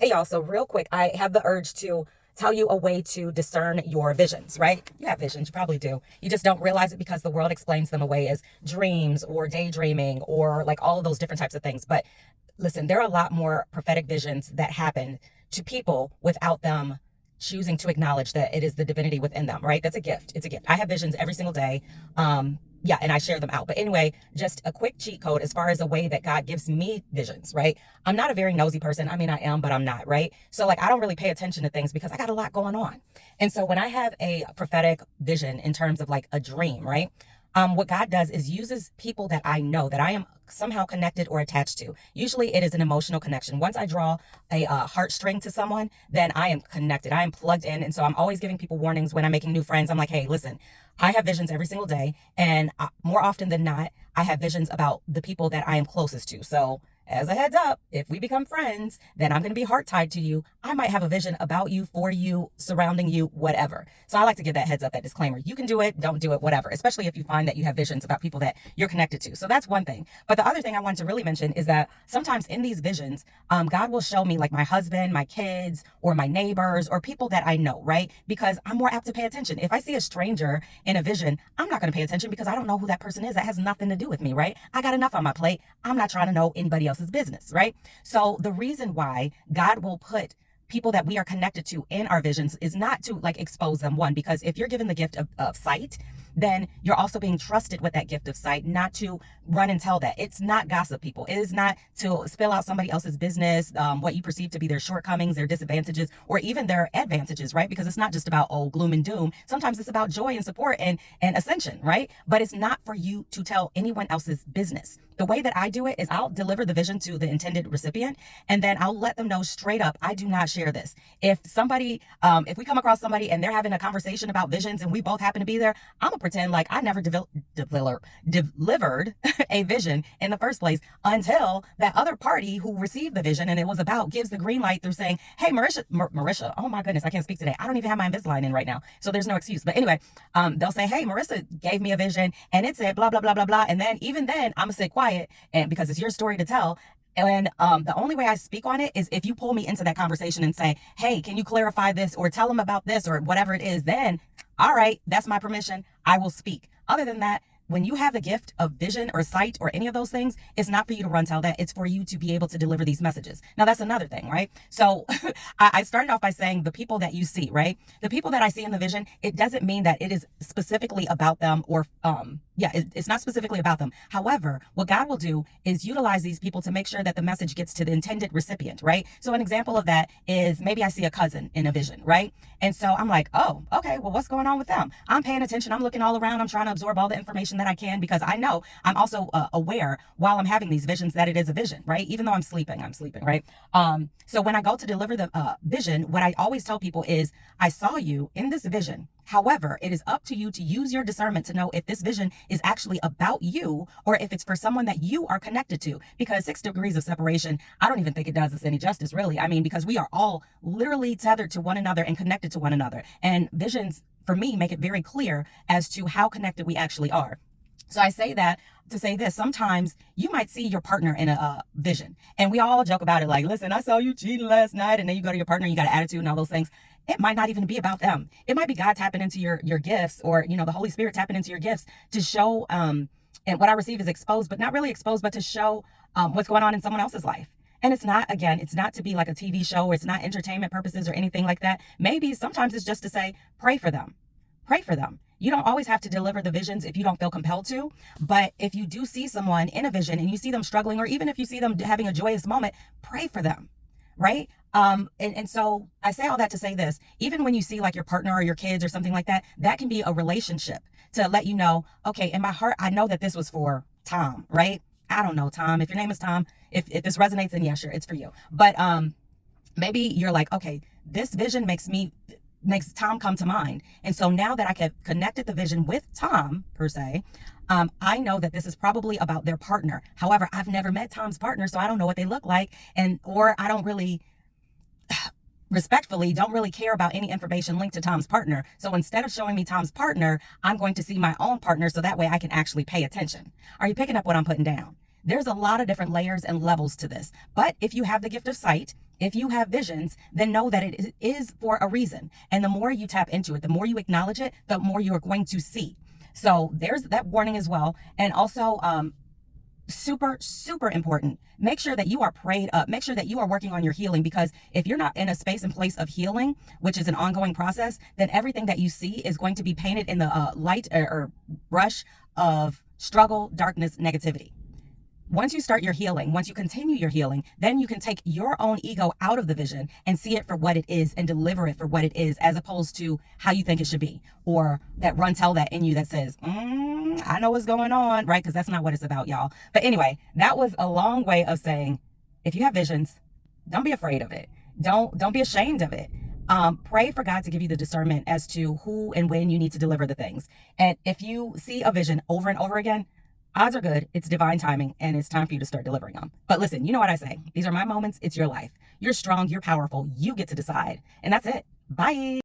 Hey y'all, so real quick, I have the urge to tell you a way to discern your visions, right? You have visions, you probably do. You just don't realize it because the world explains them away as dreams or daydreaming or like all of those different types of things. But listen, there are a lot more prophetic visions that happen to people without them choosing to acknowledge that it is the divinity within them, right? That's a gift. It's a gift. I have visions every single day. Yeah, and I share them out. But anyway, just a quick cheat code as far as a way that God gives me visions, right? I'm not a very nosy person. I mean, I am, but I'm not, right? So like, I don't really pay attention to things because I got a lot going on. And so when I have a prophetic vision in terms of like a dream, right? What God does is uses people that I know that I am somehow connected or attached to. Usually it is an emotional connection. Once I draw a heartstring to someone, then I am connected. I am plugged in. And so I'm always giving people warnings when I'm making new friends. I'm like, hey, listen, I have visions every single day. And more often than not, I have visions about the people that I am closest to. So as a heads up, if we become friends, then I'm going to be heart tied to you. I might have a vision about you, for you, surrounding you, whatever. So I like to give that heads up, that disclaimer. You can do it, don't do it, whatever, especially if you find that you have visions about people that you're connected to. So that's one thing. But the other thing I wanted to really mention is that sometimes in these visions, God will show me like my husband, my kids, or my neighbors, or people that I know, right? Because I'm more apt to pay attention. If I see a stranger in a vision, I'm not going to pay attention because I don't know who that person is. That has nothing to do with me, right? I got enough on my plate. I'm not trying to know anybody else's business, right? So the reason why God will put people that we are connected to in our visions is not to like expose them, one, because if you're given the gift of sight, then you're also being trusted with that gift of sight, not to run and tell that. It's not gossip, people. It is not to spill out somebody else's business, what you perceive to be their shortcomings, their disadvantages, or even their advantages, right? Because it's not just about, oh, gloom and doom. Sometimes it's about joy and support and ascension, right? But it's not for you to tell anyone else's business. The way that I do it is I'll deliver the vision to the intended recipient, and then I'll let them know straight up, I do not share this. If somebody, if we come across somebody and they're having a conversation about visions and we both happen to be there, I'm gonna pretend like I never delivered a vision in the first place until that other party who received the vision and it was about gives the green light through saying, hey, Marisha, oh my goodness, I can't speak today. I don't even have my Invisalign in right now. So there's no excuse. But anyway, they'll say, hey, Marissa gave me a vision and it said blah, blah, blah, blah, blah. And then even then I'm gonna sit quiet and because it's your story to tell. And the only way I speak on it is if you pull me into that conversation and say, hey, can you clarify this or tell them about this or whatever it is, then, all right, that's my permission. I will speak. Other than that, when you have the gift of vision or sight or any of those things, it's not for you to run tell that. It's for you to be able to deliver these messages. Now, that's another thing, right? So I started off by saying the people that you see, right? The people that I see in the vision, it doesn't mean that it is specifically about them or, it's not specifically about them. However, what God will do is utilize these people to make sure that the message gets to the intended recipient, right? So an example of that is maybe I see a cousin in a vision, right? And so I'm like, oh, okay, well, what's going on with them? I'm paying attention. I'm looking all around. I'm trying to absorb all the information that I can because I know I'm also aware while I'm having these visions that it is a vision, right? Even though I'm sleeping, right? So when I go to deliver the vision, what I always tell people is I saw you in this vision. However, it is up to you to use your discernment to know if this vision is actually about you or if it's for someone that you are connected to. Because 6 degrees of separation, I don't even think it does us any justice, really. I mean, because we are all literally tethered to one another and connected to one another. And visions, for me, make it very clear as to how connected we actually are. So I say that to say this, sometimes you might see your partner in a vision and we all joke about it. Like, listen, I saw you cheating last night. And then you go to your partner, you got an attitude and all those things. It might not even be about them. It might be God tapping into your gifts or, the Holy Spirit tapping into your gifts to show, and what I receive is exposed, but not really exposed, but to show what's going on in someone else's life. And it's not to be like a TV show or it's not entertainment purposes or anything like that. Maybe sometimes it's just to say, pray for them. Pray for them. You don't always have to deliver the visions if you don't feel compelled to. But if you do see someone in a vision and you see them struggling, or even if you see them having a joyous moment, pray for them, right? And so I say all that to say this, even when you see like your partner or your kids or something like that, that can be a relationship to let you know, okay, in my heart, I know that this was for Tom, right? I don't know, Tom. If your name is Tom, if this resonates, then yeah, sure, it's for you. But maybe you're like, okay, this vision makes Tom come to mind. And so now that I have connected the vision with Tom, per se, I know that this is probably about their partner. However, I've never met Tom's partner, so I don't know what they look like. Or I don't really, respectfully, don't really care about any information linked to Tom's partner. So instead of showing me Tom's partner, I'm going to see my own partner so that way I can actually pay attention. Are you picking up what I'm putting down? There's a lot of different layers and levels to this. But if you have the gift of sight, If you have visions, then know that it is for a reason. And the more you tap into it, the more you acknowledge it, the more you are going to see. So there's that warning as well. And also, super, super important. Make sure that you are prayed up. Make sure that you are working on your healing, because if you're not in a space and place of healing, which is an ongoing process, then everything that you see is going to be painted in the light or brush of struggle, darkness, negativity. Once you start your healing, once you continue your healing, then you can take your own ego out of the vision and see it for what it is and deliver it for what it is, as opposed to how you think it should be, or that run tell that in you that says, I know what's going on, right? Because that's not what it's about, y'all. But anyway, that was a long way of saying, if you have visions, don't be afraid of it. Don't be ashamed of it. Pray for God to give you the discernment as to who and when you need to deliver the things. And if you see a vision over and over again, odds are good it's divine timing and it's time for you to start delivering them. But listen, you know what I say. These are my moments. It's your life. You're strong. You're powerful. You get to decide. And that's it. Bye.